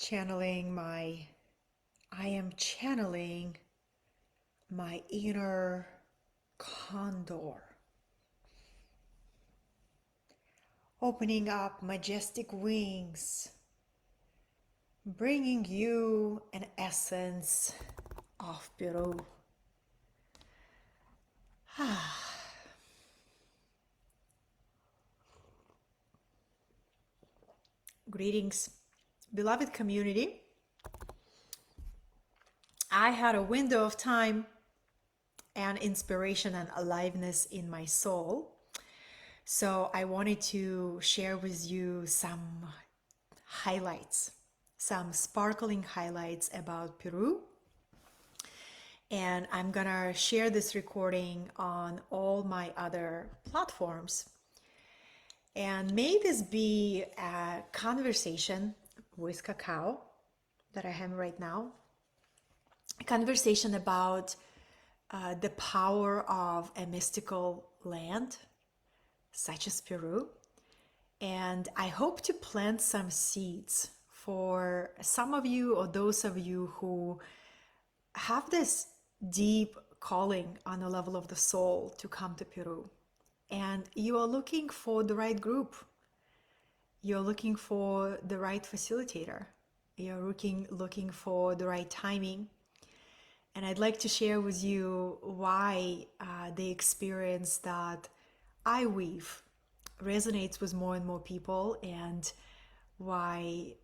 channeling my, I am channeling my inner condor, opening up majestic wings, bringing you an essence of Peru. Greetings, beloved community. I had a window of time and inspiration and aliveness in my soul. So I wanted to share with you some highlights, some sparkling highlights about Peru. And I'm gonna share this recording on all my other platforms. And may this be a conversation with Cacao that I have right now, a conversation about the power of a mystical land such as Peru. And I hope to plant some seeds for some of you or those of you who have this deep calling on the level of the soul to come to Peru. And you are looking for the right group. You're looking for the right facilitator. You're looking for the right timing. And I'd like to share with you why the experience that I weave resonates with more and more people and why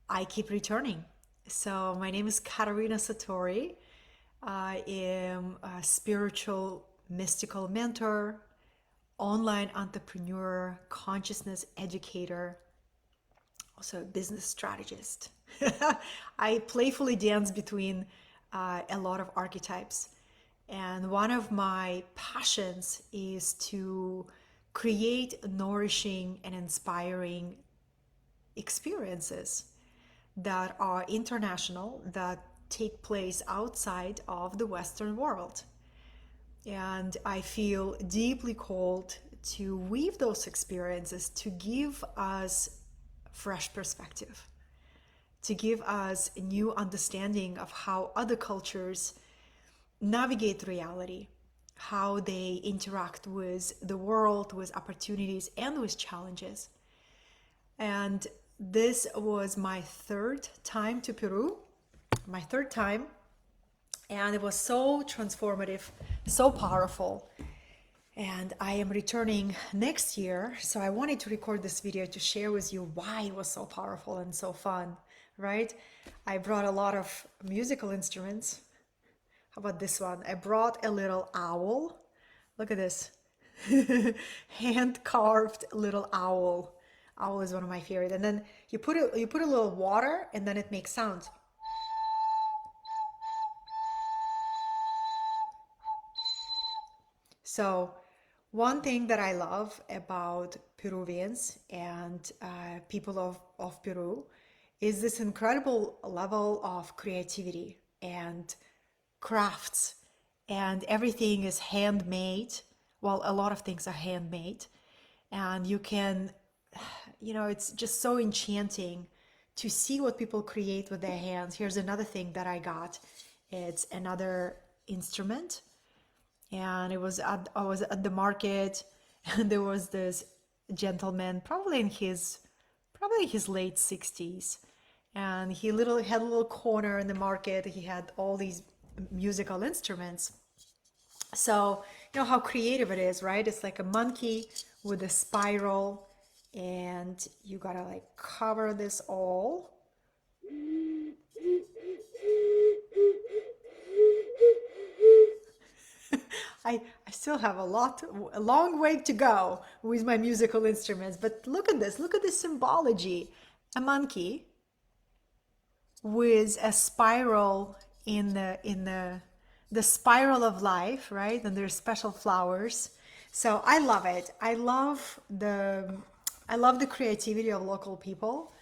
I keep returning. So my name is Katerina Satori. I am a spiritual mystical mentor, online entrepreneur, consciousness educator, also a business strategist. I playfully dance between a lot of archetypes. And one of my passions is to create nourishing and inspiring experiences that are international, that take place outside of the Western world. And I feel deeply called to weave those experiences to give us fresh perspective, to give us a new understanding of how other cultures navigate reality, how they interact with the world, with opportunities and with challenges. And this was my third time to Peru, my third time. And it was so transformative, so powerful. And I am returning next year. So I wanted to record this video to share with you why it was so powerful and so fun, right? I brought a lot of musical instruments. How about this one? I brought a little owl. Look at this. Hand carved little owl. Owl is one of my favorite. And then you put a little water and then it makes sounds. So one thing that I love about Peruvians and people of Peru is this incredible level of creativity and crafts, and everything is handmade. Well, a lot of things are handmade, and you can, it's just so enchanting to see what people create with their hands. Here's another thing that I got. It's another instrument, and I was at the market, and there was this gentleman, probably in his late 60s, and he had a little corner in the market. He had all these musical instruments. So you know how creative it is, right? It's like a monkey with a spiral, and you gotta like cover this all. I still have a long way to go with my musical instruments, but look at this symbology. A monkey with a spiral in the spiral of life, right? And there's special flowers. So I love it. I love the creativity of local people.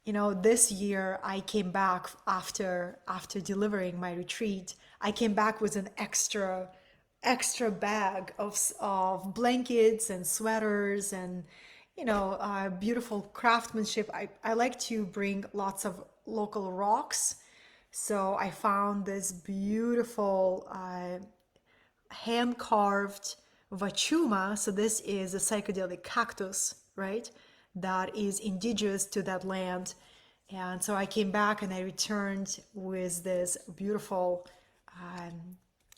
This year I came back after delivering my retreat. I came back with an extra bag of blankets and sweaters and beautiful craftsmanship. I like to bring lots of local rocks. So I found this beautiful hand carved vachuma. So this is a psychedelic cactus, right? That is indigenous to that land. And so I came back and I returned with this beautiful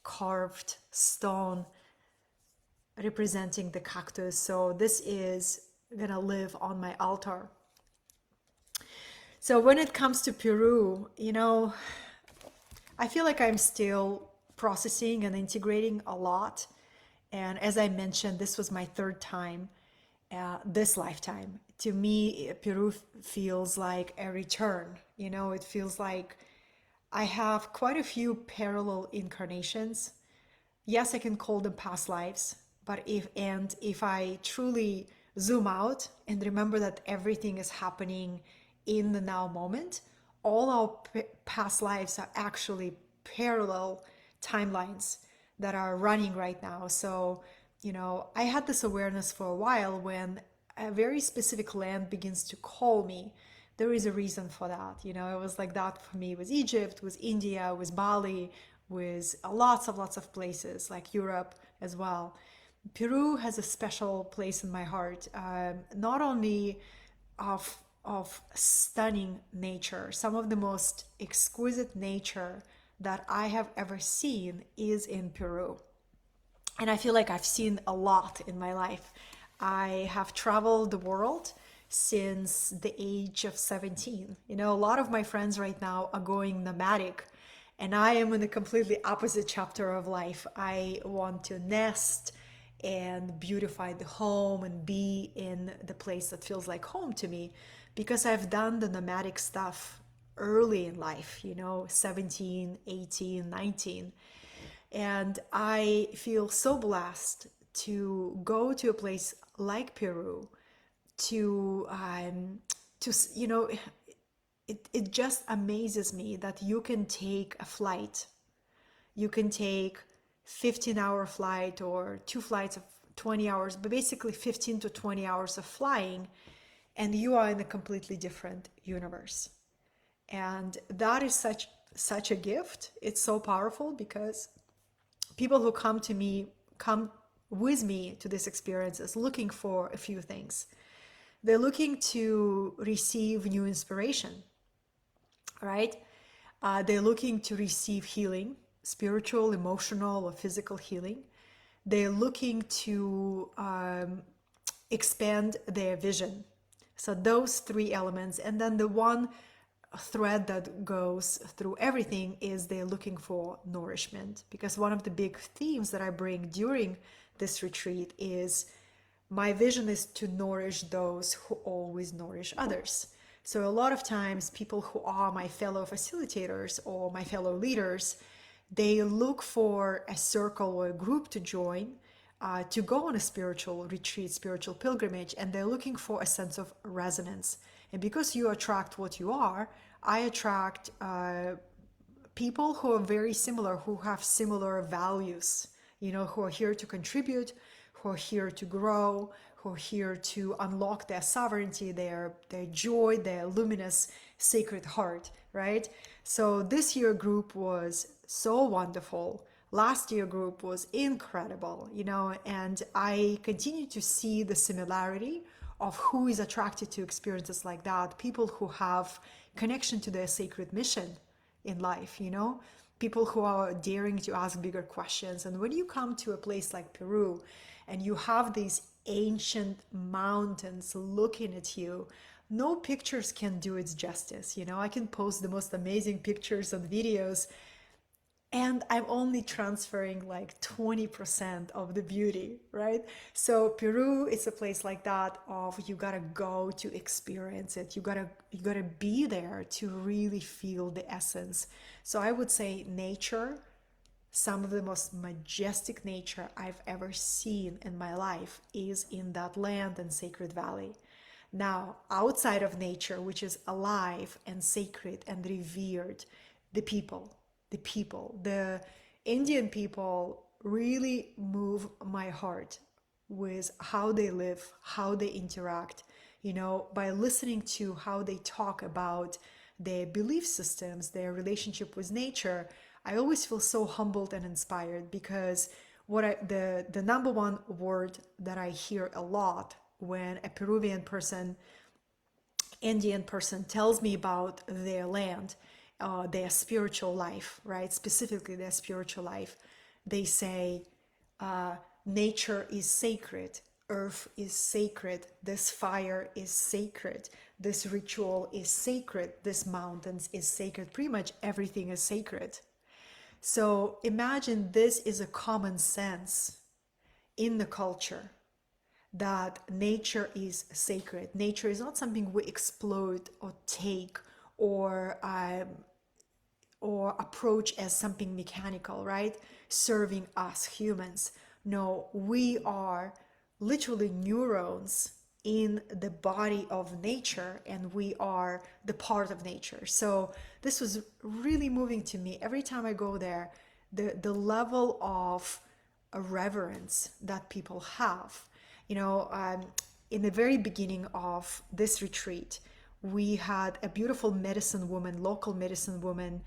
carved stone representing the cactus. So this is gonna live on my altar. So when it comes to Peru, I feel like I'm still processing and integrating a lot. And as I mentioned, this was my third time this lifetime. To me, Peru feels like a return. It feels like I have quite a few parallel incarnations. Yes, I can call them past lives, but if I truly zoom out and remember that everything is happening in the now moment, all our past lives are actually parallel timelines that are running right now. So, I had this awareness for a while. When a very specific land begins to call me, there is a reason for that. It was like that for me with Egypt, with India, with Bali, with lots of places like Europe as well. Peru has a special place in my heart, not only of stunning nature. Some of the most exquisite nature that I have ever seen is in Peru. And I feel like I've seen a lot in my life. I have traveled the world since the age of 17. A lot of my friends right now are going nomadic, and I am in a completely opposite chapter of life. I want to nest and beautify the home and be in the place that feels like home to me, because I've done the nomadic stuff early in life, 17, 18, 19. And I feel so blessed to go to a place like Peru to it just amazes me that you can take a flight. You can take 15-hour flight or two flights of 20 hours, but basically 15 to 20 hours of flying, and you are in a completely different universe. And that is such a gift. It's so powerful because people who come with me to these experiences looking for a few things. They're looking to receive new inspiration, right? They're looking to receive healing, spiritual, emotional, or physical healing. They're looking to expand their vision. So those three elements. And then the one thread that goes through everything is they're looking for nourishment. Because one of the big themes that I bring during this retreat is my vision is to nourish those who always nourish others. So a lot of times people who are my fellow facilitators or my fellow leaders, they look for a circle or a group to join, to go on a spiritual retreat, spiritual pilgrimage, and they're looking for a sense of resonance. And because you attract what you are, I attract people who are very similar, who have similar values, who are here to contribute, who are here to grow, who are here to unlock their sovereignty, their joy, their luminous sacred heart, right? So this year group was so wonderful. Last year group was incredible, and I continue to see the similarity of who is attracted to experiences like that. People who have connection to their sacred mission in life, people who are daring to ask bigger questions. And when you come to a place like Peru and you have these ancient mountains looking at you, no pictures can do its justice. I can post the most amazing pictures and videos, and I'm only transferring like 20% of the beauty, right? So Peru is a place like that of you gotta go to experience it. You gotta be there to really feel the essence. So I would say nature, some of the most majestic nature I've ever seen in my life is in that land and sacred valley. Now, outside of nature, which is alive and sacred and revered, the people, the Indian people really move my heart. with how they live, how they interact, by listening to how they talk about their belief systems, their relationship with nature. I always feel so humbled and inspired, because the number one word that I hear a lot when a Peruvian person, Indian person tells me about their land, their spiritual life, right? Specifically their spiritual life. They say, nature is sacred, earth is sacred, this fire is sacred, this ritual is sacred, this mountains is sacred. Pretty much everything is sacred. So imagine this is a common sense in the culture, that nature is sacred. Nature is not something we exploit or take or approach as something mechanical, right? Serving us humans. No, we are literally neurons in the body of nature, and we are the part of nature. So this was really moving to me. Every time I go there, the level of reverence that people have. In the very beginning of this retreat, we had a beautiful medicine woman, local medicine woman,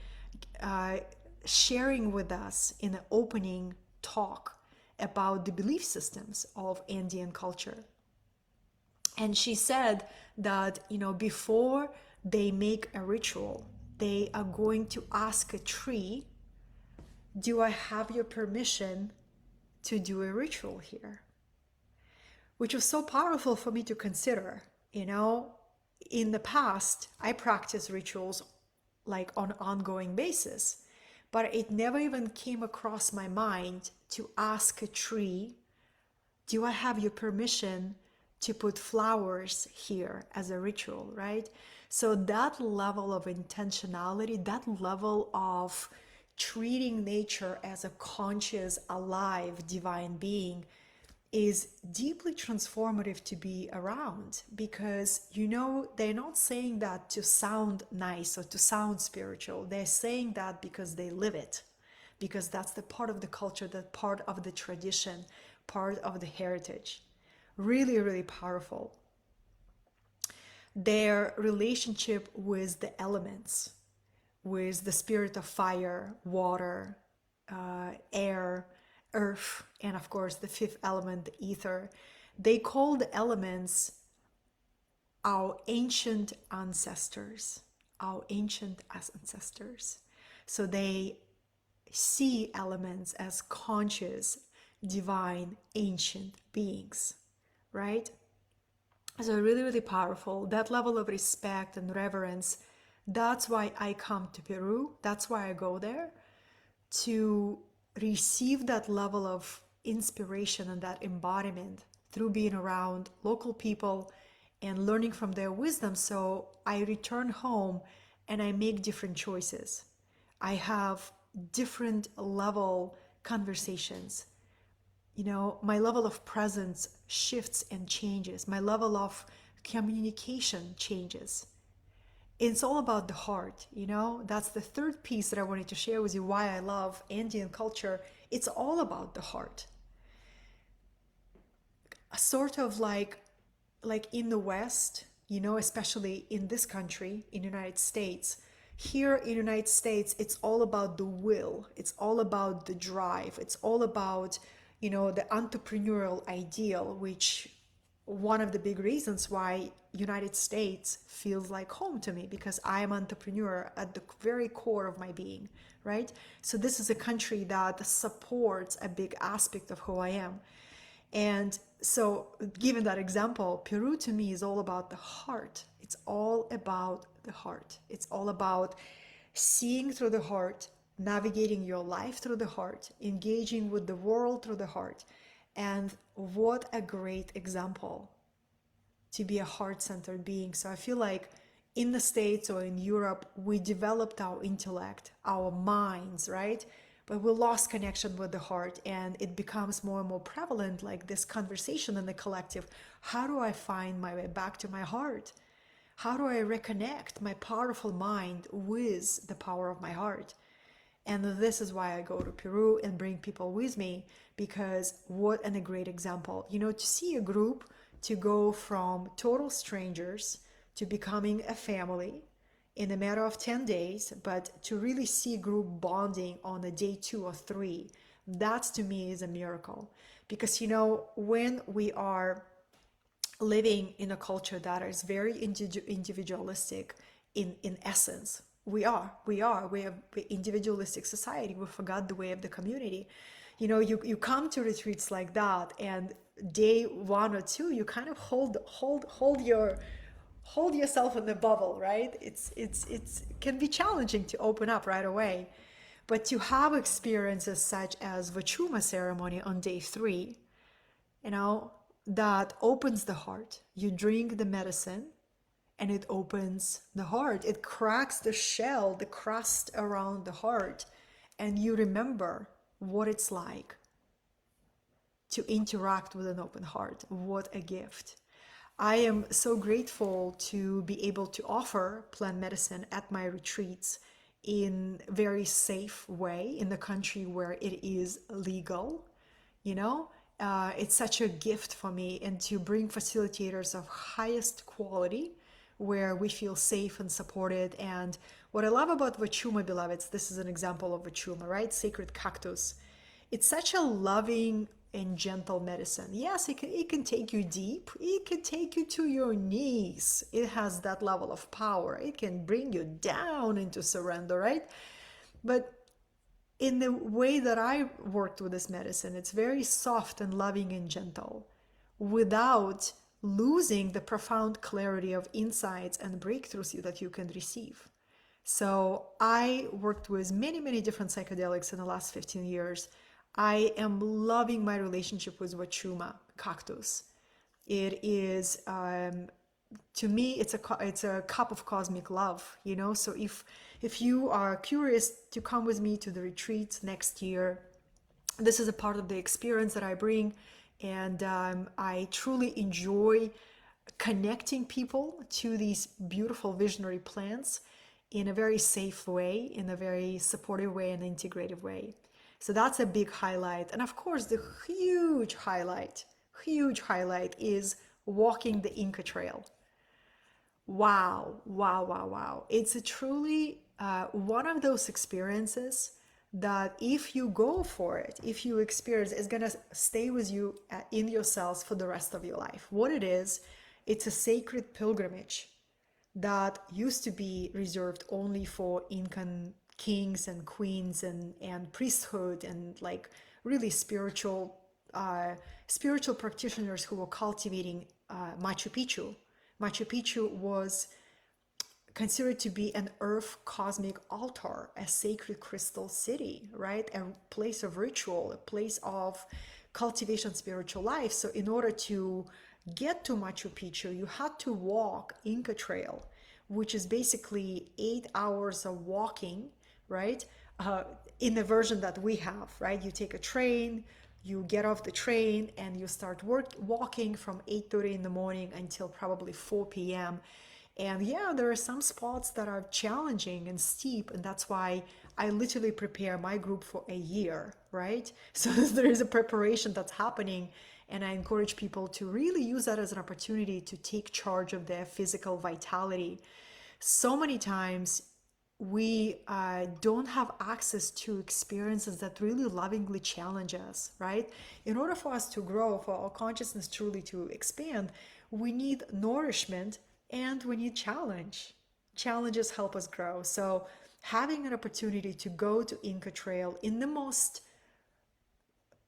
sharing with us in an opening talk about the belief systems of Indian culture. And she said that, before they make a ritual, they are going to ask a tree, do I have your permission to do a ritual here? Which was so powerful for me to consider. In the past, I practiced rituals like on an ongoing basis, but it never even came across my mind to ask a tree, do I have your permission to put flowers here as a ritual, right? So that level of intentionality, that level of treating nature as a conscious, alive, divine being is deeply transformative to be around, because they're not saying that to sound nice or to sound spiritual. They're saying that because they live it, because that's the part of the culture, that part of the tradition, part of the heritage. Really, really powerful. Their relationship with the elements, with the spirit of fire, water, air, earth, and of course the fifth element, the ether. They call the elements our ancient ancestors, our ancient ancestors. So they see elements as conscious, divine, ancient beings, right? So really, really powerful. That level of respect and reverence, that's why I come to Peru. That's why I go there, to receive that level of inspiration and that embodiment through being around local people and learning from their wisdom. So I return home and I make different choices. I have different level conversations. My level of presence shifts and changes. My level of communication changes. It's all about the heart, That's the third piece that I wanted to share with you, why I love Indian culture. It's all about the heart. Sort of like in the West, especially in this country, in the United States. Here in the United States, it's all about the will. It's all about the drive. It's all about, the entrepreneurial ideal, which one of the big reasons why United States feels like home to me, because I am an entrepreneur at the very core of my being, right? So this is a country that supports a big aspect of who I am. And so given that example, Peru to me is all about the heart. It's all about the heart. It's all about seeing through the heart, navigating your life through the heart, engaging with the world through the heart. And what a great example to be a heart-centered being. So I feel like in the States or in Europe, we developed our intellect, our minds, right? But we lost connection with the heart, and it becomes more and more prevalent, like this conversation in the collective. How do I find my way back to my heart? How do I reconnect my powerful mind with the power of my heart? And this is why I go to Peru and bring people with me, because what a great example, to see a group to go from total strangers to becoming a family in a matter of 10 days, but to really see group bonding on a day 2 or 3, that to me is a miracle. Because, when we are living in a culture that is very individualistic in essence, we're individualistic society. We forgot the way of the community. You come to retreats like that, and day 1 or 2 you kind of hold yourself in the bubble, right? It's can be challenging to open up right away. But to have experiences such as Vachuma ceremony on day 3, you know, that opens the heart. You drink the medicine and it opens the heart. It cracks the shell, the crust around the heart, and you remember what it's like to interact with an open heart. What a gift. I am so grateful to be able to offer plant medicine at my retreats in a very safe way in the country where it is legal. It's such a gift for me, and to bring facilitators of highest quality where we feel safe and supported. And what I love about Vachuma, beloveds, this is an example of Vachuma, right? Sacred cactus. It's such a loving and gentle medicine. Yes, it can take you deep. It can take you to your knees. It has that level of power. It can bring you down into surrender, right? But in the way that I worked with this medicine, it's very soft and loving and gentle without losing the profound clarity of insights and breakthroughs that you can receive. So I worked with many, many different psychedelics in the last 15 years. I am loving my relationship with Wachuma cactus. It is, to me, it's a cup of cosmic love, So if you are curious to come with me to the retreat next year, this is a part of the experience that I bring, and I truly enjoy connecting people to these beautiful visionary plants in a very safe way, in a very supportive way and integrative way. So that's a big highlight. And of course, the huge highlight is walking the Inca Trail. Wow, wow, wow, wow. It's a truly one of those experiences that if you go for it, if you experience, it's going to stay with you in your cells for the rest of your life. What it is, it's a sacred pilgrimage that used to be reserved only for Incan kings and queens and priesthood and like really spiritual practitioners who were cultivating Machu Picchu. Machu Picchu was considered to be an earth cosmic altar, a sacred crystal city, right? A place of ritual, a place of cultivation, spiritual life. So in order to get to Machu Picchu, you had to walk Inca Trail, which is basically 8 hours of walking, right? In the version that we have, right? You take a train, you get off the train, and you start walking from 8:30 in the morning until probably 4 p.m. And yeah, there are some spots that are challenging and steep, and that's why I literally prepare my group for a year, right? So there is a preparation that's happening, and I encourage people to really use that as an opportunity to take charge of their physical vitality. So many times we don't have access to experiences that really lovingly challenge us, right? In order for us to grow, for our consciousness truly to expand, we need nourishment and we need challenge. Challenges help us grow. So having an opportunity to go to Inca Trail in the most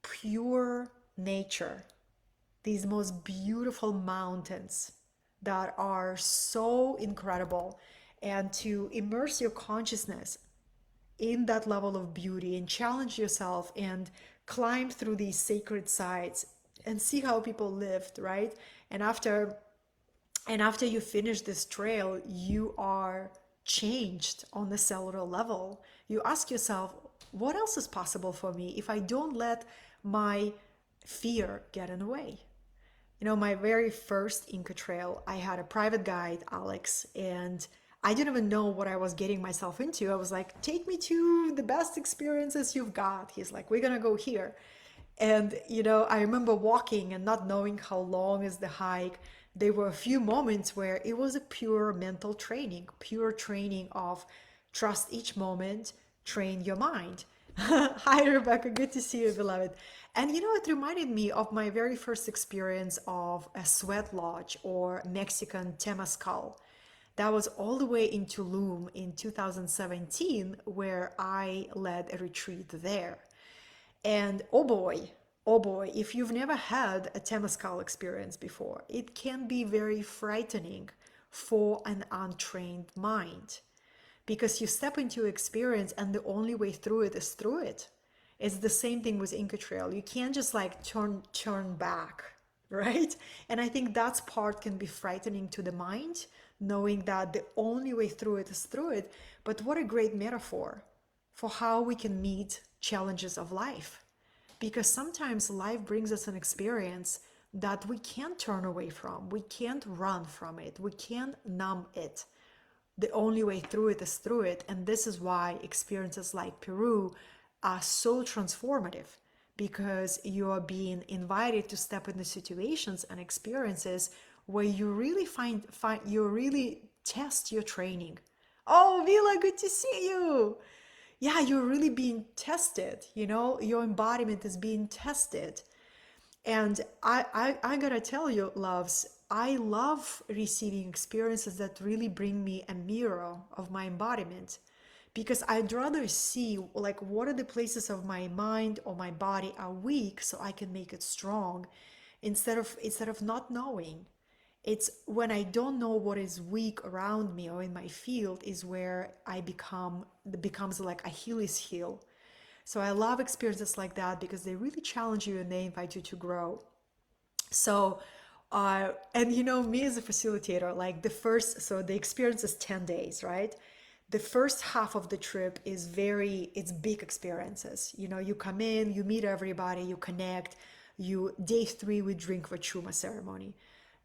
pure nature, these most beautiful mountains that are so incredible, and to immerse your consciousness in that level of beauty and challenge yourself and climb through these sacred sites and see how people lived, right? And after you finish this trail, you are changed on the cellular level. You ask yourself, what else is possible for me if I don't let my fear get in the way? My very first Inca Trail, I had a private guide, Alex, and I didn't even know what I was getting myself into. I was like, take me to the best experiences you've got. He's like, we're gonna go here. And I remember walking and not knowing how long is the hike. There were a few moments where it was a pure mental training, pure training of trust each moment, train your mind. Hi, Rebecca. Good to see you, beloved. And it reminded me of my very first experience of a sweat lodge or Mexican Temazcal. That was all the way in Tulum in 2017, where I led a retreat there. And oh boy, if you've never had a Temazcal experience before, it can be very frightening for an untrained mind because you step into experience and the only way through it is through it. It's the same thing with Inca Trail. You can't just like turn back, right? And I think that part can be frightening to the mind, knowing that the only way through it is through it. But what a great metaphor for how we can meet challenges of life. Because sometimes life brings us an experience that we can't turn away from, we can't run from it, we can't numb it. The only way through it is through it. And this is why experiences like Peru are so transformative, because you are being invited to step into situations and experiences where you really you really test your training. Oh, Vila, good to see you. Yeah, you're really being tested. Your embodiment is being tested. And I gotta tell you, loves, I love receiving experiences that really bring me a mirror of my embodiment, because I'd rather see like what are the places of my mind or my body are weak so I can make it strong, instead of not knowing. It's when I don't know what is weak around me or in my field is where it becomes like Achilles heel. So I love experiences like that because they really challenge you and they invite you to grow. So, and me as a facilitator, like so the experience is 10 days, right? The first half of the trip it's big experiences. You come in, you meet everybody, you connect. Day 3, we drink Vachuma ceremony.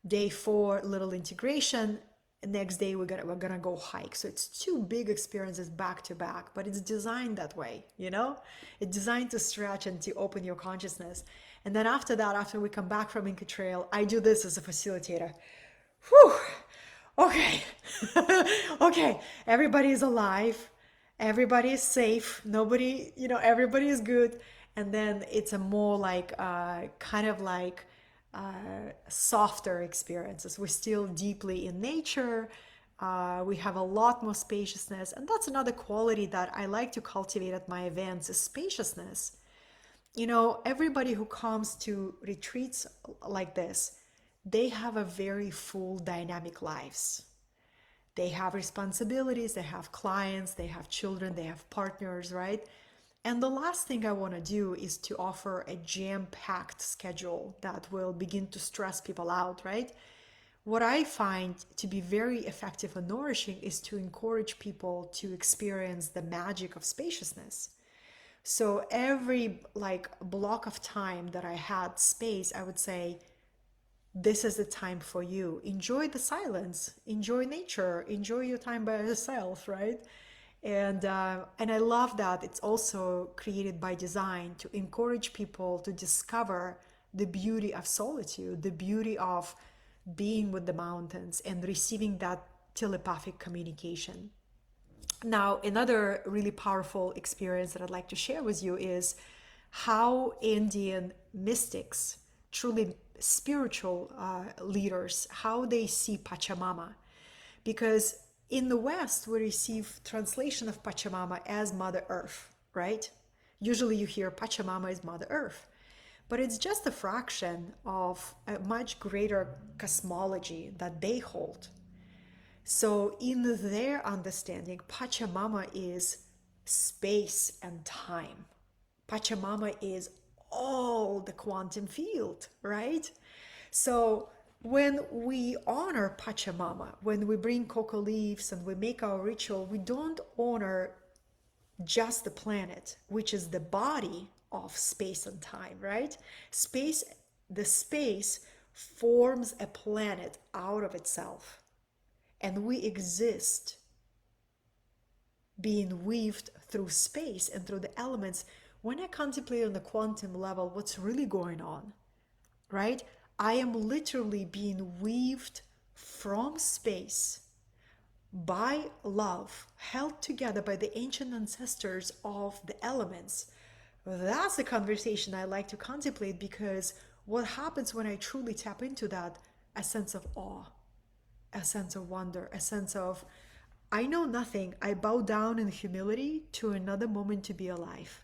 Day 4, little integration. Next day, we're gonna go hike. So it's 2 big experiences back to back, but it's designed that way. It's designed to stretch and to open your consciousness. And then after that, after we come back from Inca Trail, I do this as a facilitator. Whew. Okay. Okay. Everybody is alive. Everybody is safe. Nobody, everybody is good. And then it's a more like, kind of like, softer experiences. We're still deeply in nature. We have a lot more spaciousness. And that's another quality that I like to cultivate at my events is spaciousness. Everybody who comes to retreats like this, they have a very full dynamic lives. They have responsibilities, they have clients, they have children, they have partners, right? And the last thing I want to do is to offer a jam-packed schedule that will begin to stress people out, right? What I find to be very effective and nourishing is to encourage people to experience the magic of spaciousness. So every like block of time that I had space, I would say, this is the time for you. Enjoy the silence, enjoy nature, enjoy your time by yourself, right? And I love that it's also created by design to encourage people to discover the beauty of solitude, the beauty of being with the mountains and receiving that telepathic communication. Now, another really powerful experience that I'd like to share with you is how Indian mystics, truly spiritual leaders, how they see Pachamama. Because in the West, we receive translation of Pachamama as Mother Earth, right? Usually you hear Pachamama is Mother Earth, but it's just a fraction of a much greater cosmology that they hold. So in their understanding, Pachamama is space and time. Pachamama is all the quantum field, right? So when we honor Pachamama, when we bring cocoa leaves and we make our ritual, we don't honor just the planet, which is the body of space and time, right? The space forms a planet out of itself, and we exist being weaved through space and through the elements, when I contemplate on the quantum level what's really going on, right? I am literally being weaved from space by love, held together by the ancient ancestors of the elements. That's the conversation I like to contemplate, because what happens when I truly tap into that? A sense of awe, a sense of wonder, a sense of, I know nothing. I bow down in humility to another moment to be alive.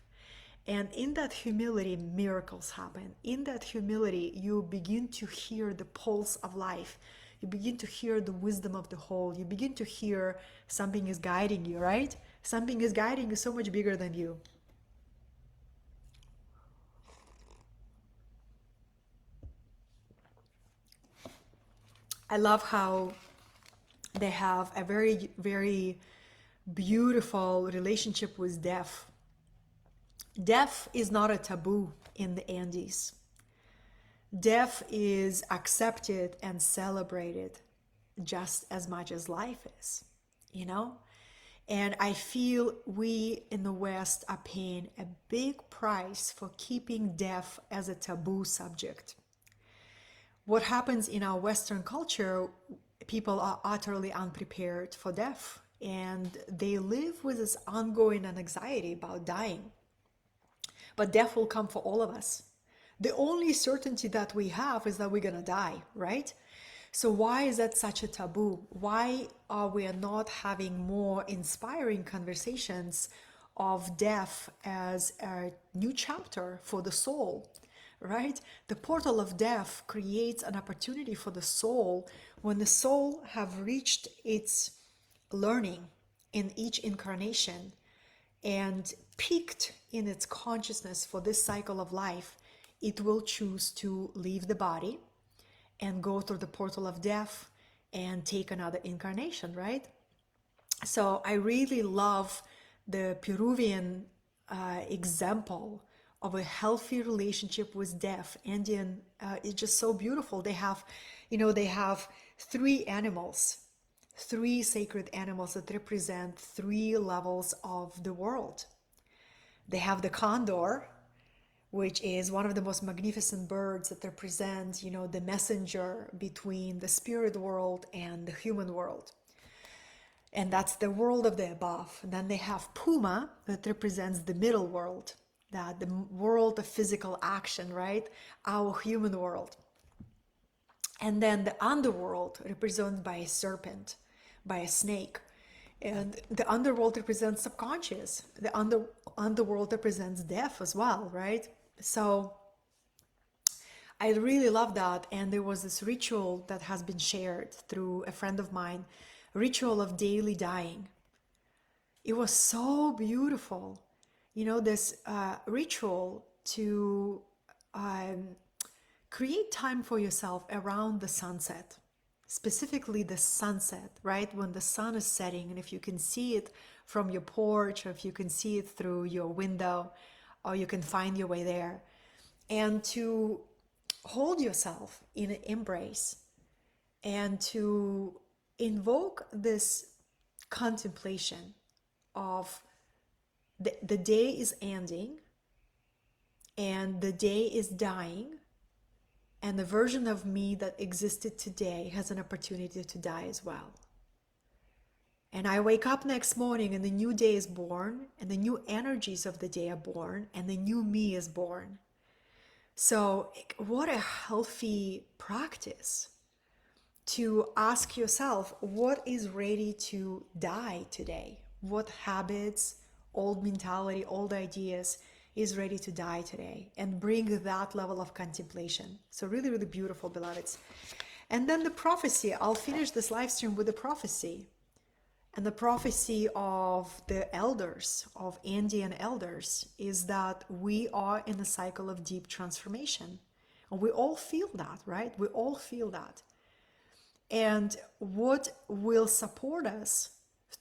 And in that humility, miracles happen. In that humility, you begin to hear the pulse of life. You begin to hear the wisdom of the whole. You begin to hear something is guiding you, right? Something is guiding you so much bigger than you. I love how they have a very, very beautiful relationship with death. Death is not a taboo in the Andes. Death is accepted and celebrated just as much as life is, you know? And I feel we in the West are paying a big price for keeping death as a taboo subject. What happens in our Western culture, people are utterly unprepared for death, and they live with this ongoing anxiety about dying. But death will come for all of us. The only certainty that we have is that we're going to die, right? So why is that such a taboo? Why are we not having more inspiring conversations of death as a new chapter for the soul, right? The portal of death creates an opportunity for the soul when the soul have reached its learning in each incarnation and peaked in its consciousness for this cycle of life. It will choose to leave the body and go through the portal of death and take another incarnation, right? So I really love the Peruvian example of a healthy relationship with death. Indian is just so beautiful. They have, they have three animals, three sacred animals that represent three levels of the world. They have the condor, which is one of the most magnificent birds that represents, the messenger between the spirit world and the human world. And that's the world of the above. And then they have Puma, that represents the middle world, the world of physical action, right? Our human world. And then the underworld, represented by a serpent, by a snake. And the underworld represents subconscious. The underworld represents death as well, right? So I really love that. And there was this ritual that has been shared through a friend of mine, ritual of daily dying. It was so beautiful. This ritual to create time for yourself around the sunset, specifically the sunset, right? When the sun is setting, and if you can see it from your porch, or if you can see it through your window, or you can find your way there, and to hold yourself in an embrace and to invoke this contemplation of the day is ending and the day is dying, and the version of me that existed today has an opportunity to die as well. And I wake up next morning and the new day is born, and the new energies of the day are born, and the new me is born. So what a healthy practice to ask yourself, what is ready to die today? What habits, old mentality, old ideas is ready to die today? And bring that level of contemplation. So really, really beautiful, beloveds. And then the prophecy, I'll finish this live stream with the prophecy. And the prophecy of the elders, of Andean elders, is that we are in a cycle of deep transformation. And we all feel that, right? We all feel that. And what will support us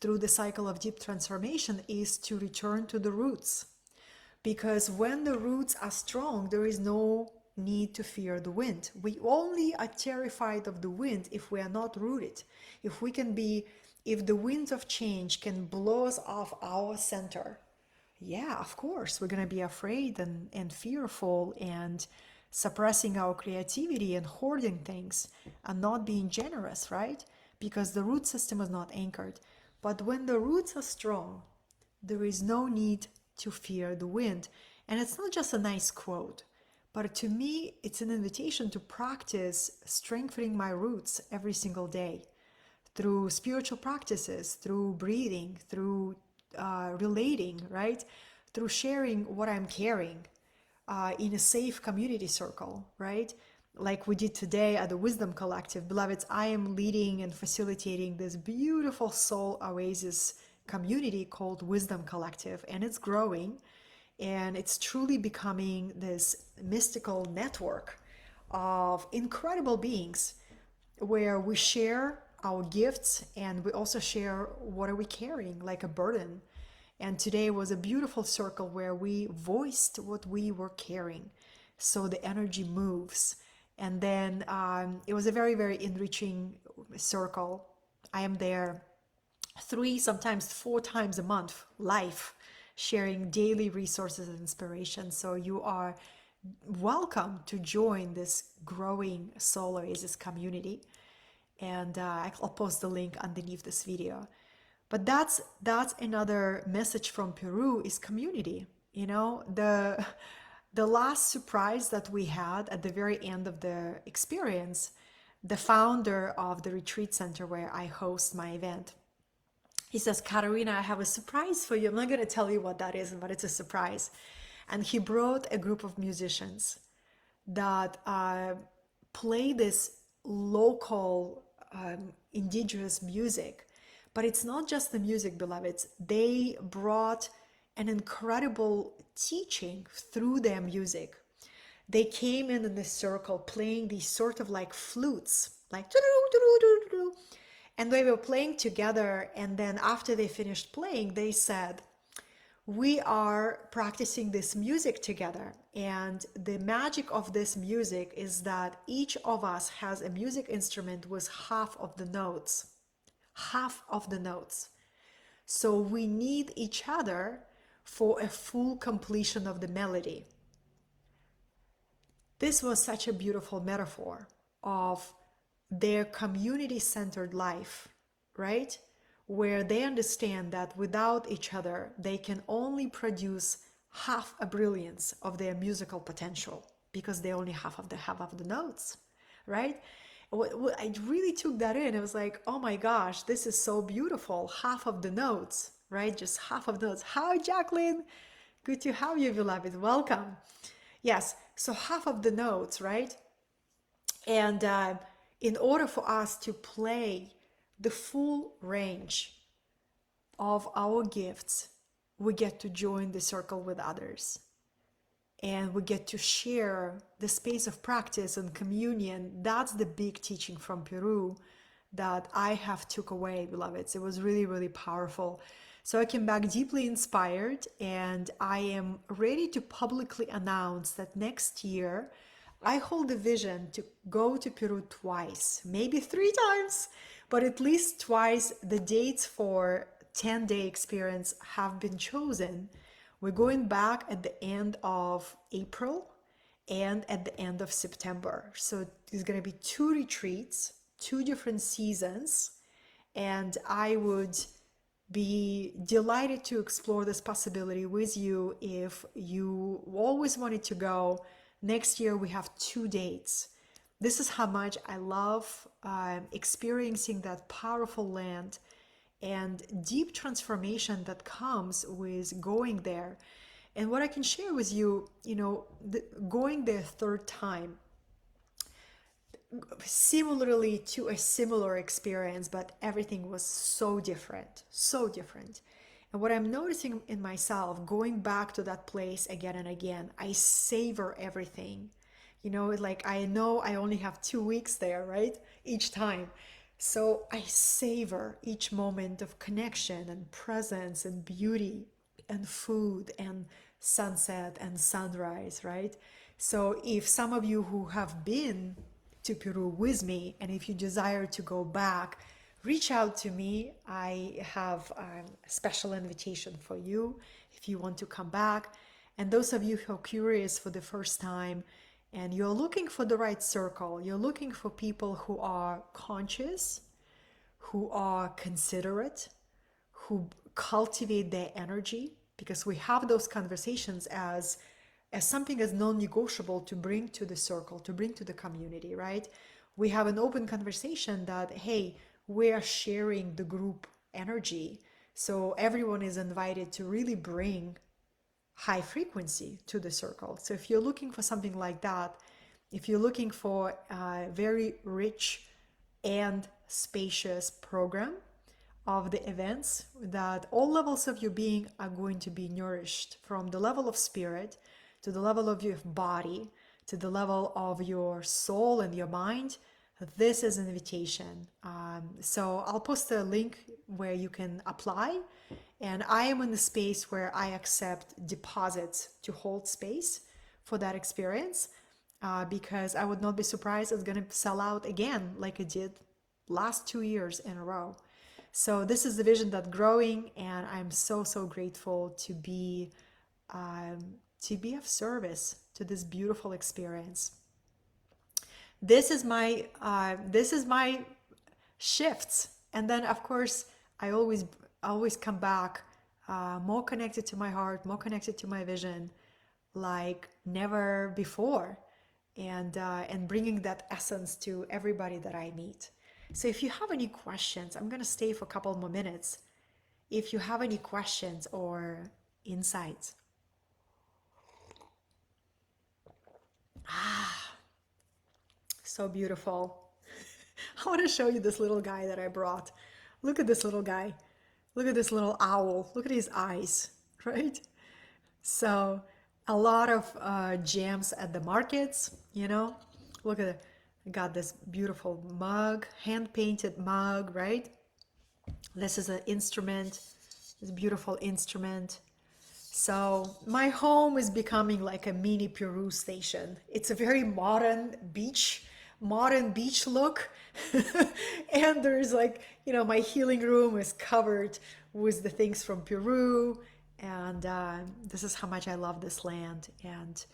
through the cycle of deep transformation is to return to the roots. Because when the roots are strong, there is no need to fear the wind. We only are terrified of the wind if we are not rooted. If the winds of change can blow us off our center, yeah, of course, we're going to be afraid and fearful and suppressing our creativity and hoarding things and not being generous, right? Because the root system is not anchored. But when the roots are strong, there is no need to fear the wind. And it's not just a nice quote, but to me, it's an invitation to practice strengthening my roots every single day through spiritual practices, through breathing, through relating, right? Through sharing what I'm carrying in a safe community circle, right? Like we did today at the Wisdom Collective. Beloveds, I am leading and facilitating this beautiful soul oasis community called Wisdom Collective, and it's growing and it's truly becoming this mystical network of incredible beings where we share our gifts and we also share what are we carrying like a burden. And today was a beautiful circle where we voiced what we were carrying, so the energy moves. And then it was a very, very enriching circle. I am there 3, sometimes 4 times a month live, sharing daily resources and inspiration. So you are welcome to join this growing soul oasis community. And I'll post the link underneath this video. But that's another message from Peru is community. You know, the last surprise that we had at the very end of the experience, the founder of the retreat center where I host my event, he says, Katerina, I have a surprise for you. I'm not going to tell you what that is, but it's a surprise. And he brought a group of musicians that play this local indigenous music. But it's not just the music, beloveds. They brought an incredible teaching through their music. They came in this circle playing these sort of like flutes, like and they were playing together. And then after they finished playing, they said, we are practicing this music together. And the magic of this music is that each of us has a music instrument with half of the notes. Half of the notes. So we need each other for a full completion of the melody. This was such a beautiful metaphor of their community-centered life, right? Where they understand that without each other, they can only produce half a brilliance of their musical potential because they only have of the notes, right? I really took that in. It was like, oh my gosh, this is so beautiful. Half of the notes, right? Just half of the notes. Hi, Jacqueline. Good to have you, beloved. Welcome. Yes, so half of the notes, right? And in order for us to play the full range of our gifts, we get to join the circle with others. And we get to share the space of practice and communion. That's the big teaching from Peru that I have took away, beloveds. It was really, really powerful. So I came back deeply inspired, and I am ready to publicly announce that next year I hold a vision to go to Peru twice, maybe 3 times, but at least twice. The dates for 10-day experience have been chosen. We're going back at the end of April and at the end of September. So there's going to be 2 retreats, 2 different seasons, and I would be delighted to explore this possibility with you if you always wanted to go. Next year we have 2 dates. This is how much I love experiencing that powerful land and deep transformation that comes with going there. And what I can share with you, going there 3rd time, similarly to a similar experience, but everything was so different, so different. And what I'm noticing in myself, going back to that place again and again, I savor everything. Like I know I only have 2 weeks there, right? Each time. So I savor each moment of connection and presence and beauty and food and sunset and sunrise, right? So if some of you who have been to Peru with me, and if you desire to go back, reach out to me. I have a special invitation for you if you want to come back. And those of you who are curious for the first time and you're looking for the right circle, you're looking for people who are conscious, who are considerate, who cultivate their energy, because we have those conversations as something as non-negotiable to bring to the circle, to bring to the community, right? We have an open conversation that, hey, we are sharing the group energy, so everyone is invited to really bring high frequency to the circle. So if you're looking for something like that, if you're looking for a very rich and spacious program of the events, that all levels of your being are going to be nourished, from the level of spirit to the level of your body to the level of your soul and your mind, this is an invitation. So I'll post a link where you can apply. And I am in the space where I accept deposits to hold space for that experience, because I would not be surprised it's going to sell out again like it did last 2 years in a row. So this is the vision that's growing, and I'm so, so grateful to be of service to this beautiful experience. This is my shifts, and then of course I always come back more connected to my heart, more connected to my vision, like never before, and bringing that essence to everybody that I meet. So if you have any questions, I'm gonna stay for a couple more minutes. If you have any questions or insights. So beautiful. I want to show you this little guy that I brought. Look at this little guy. Look at this little owl. Look at his eyes, right? So a lot of gems at the markets, you know. Look at it. I got this beautiful mug, hand-painted mug, right? This is an instrument, this beautiful instrument. So my home is becoming like a mini Peru station. It's a very modern beach look. And there's like, my healing room is covered with the things from Peru. And this is how much I love this land. And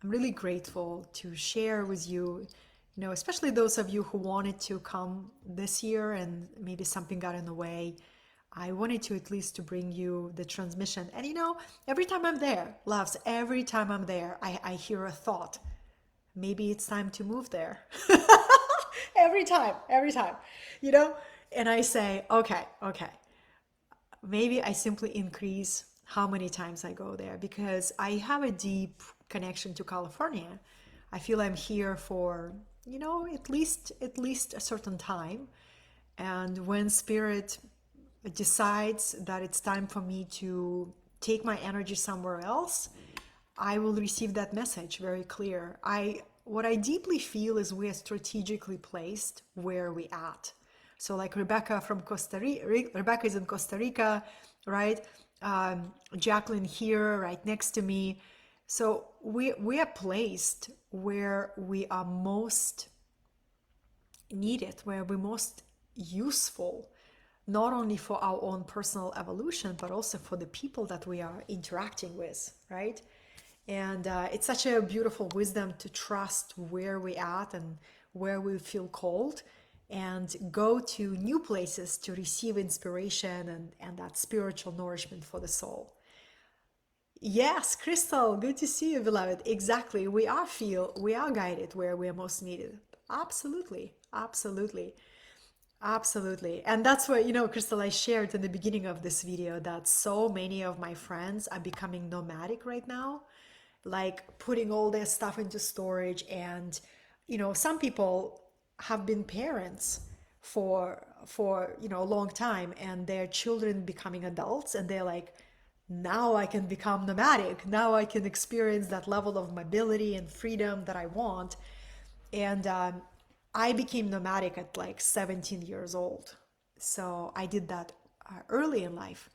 I'm really grateful to share with you, especially those of you who wanted to come this year and maybe something got in the way. I wanted to at least to bring you the transmission. And every time I'm there, loves, every time I'm there, I hear a thought. Maybe it's time to move there. every time, And I say, okay. Maybe I simply increase how many times I go there, because I have a deep connection to California. I feel I'm here for, at least a certain time. And when spirit decides that it's time for me to take my energy somewhere else, I will receive that message very clear. What I deeply feel is we are strategically placed where we at. So like Rebecca from Costa Rica, Rebecca is in Costa Rica, right? Jacqueline here, right next to me. So we are placed where we are most needed, where we're most useful, not only for our own personal evolution, but also for the people that we are interacting with, right? And it's such a beautiful wisdom to trust where we're at and where we feel called, and go to new places to receive inspiration and that spiritual nourishment for the soul. Yes, Crystal, good to see you, beloved. Exactly. We are guided where we are most needed. Absolutely. And that's what, Crystal, I shared in the beginning of this video that so many of my friends are becoming nomadic right now, like putting all their stuff into storage. And, some people have been parents for a long time, and their children becoming adults, and they're like, now I can become nomadic. Now I can experience that level of mobility and freedom that I want. And I became nomadic at like 17 years old. So I did that early in life.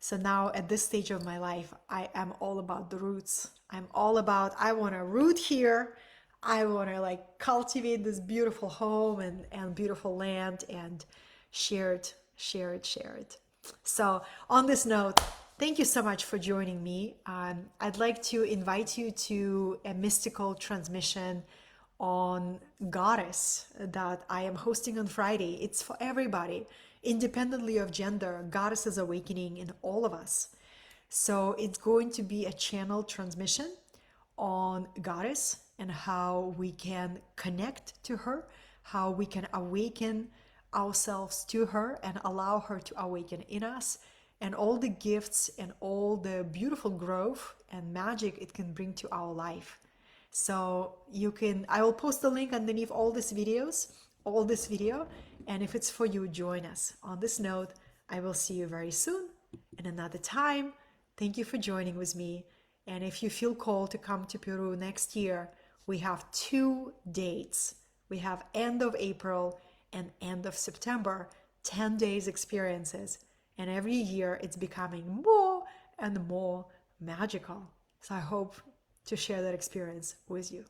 So now at this stage of my life, I am all about the roots. I'm all about, I want to root here. I want to like cultivate this beautiful home and beautiful land and share it, share it, share it. So on this note, thank you so much for joining me. I'd like to invite you to a mystical transmission on Goddess that I am hosting on Friday. It's for everybody, independently of gender. Goddess is awakening in all of us. So it's going to be a channel transmission on Goddess and how we can connect to her, how we can awaken ourselves to her and allow her to awaken in us, and all the gifts and all the beautiful growth and magic it can bring to our life. So you can, I will post the link underneath all these videos, all this video, and if it's for you, join us. On this note, I will see you very soon in another time. Thank you for joining with me. And if you feel called to come to Peru next year, we have 2 dates. We have end of April and end of September, 10 days experiences. And every year it's becoming more and more magical. So I hope to share that experience with you.